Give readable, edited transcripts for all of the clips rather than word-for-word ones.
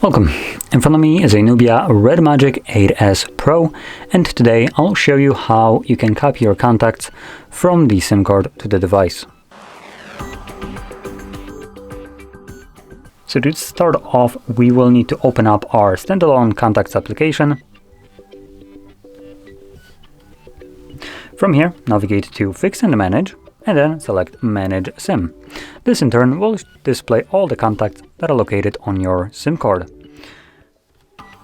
Welcome. In front of me is a NUBIA Redmagic 8S Pro, and today I'll show you how you can copy your contacts from the SIM card to the device. So to start off, we will need to open up our standalone contacts application. From here, navigate to Fix and Manage, and then select Manage SIM. This in turn will display all the contacts that are located on your SIM card.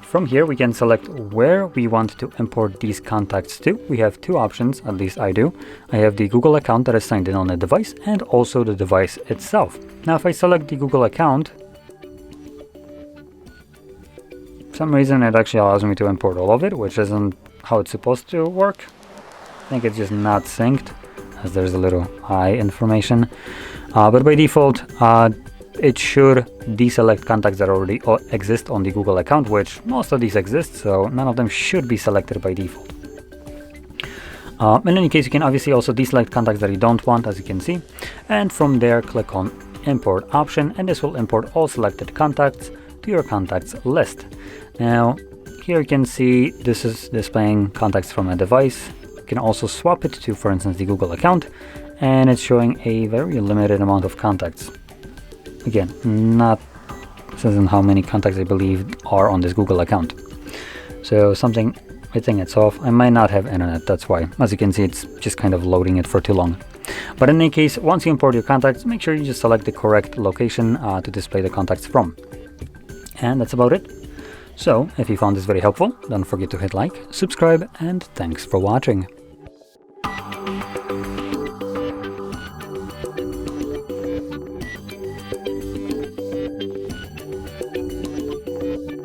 From here we can select where we want to import these contacts to. We have two options, at least I do. I have the Google account that is signed in on the device and also the device itself. Now if I select the Google account, for some reason it actually allows me to import all of it, which isn't how it's supposed to work. I think it's just not synced, as there's a little I information. But by default, it should deselect contacts that already exist on the Google account, which most of these exist, so none of them should be selected by default. In any case, you can obviously also deselect contacts that you don't want, as you can see, and from there click on Import option, and this will import all selected contacts to your contacts list. Now, here you can see this is displaying contacts from a device. You can also swap it to, for instance, the Google account, and it's showing a very limited amount of contacts. Again, this isn't how many contacts I believe are on this Google account. So I think it's off. I might not have internet, that's why. As you can see, it's just kind of loading it for too long. But in any case, once you import your contacts, make sure you just select the correct location to display the contacts from. And that's about it. So, if you found this very helpful, don't forget to hit like, subscribe, and thanks for watching.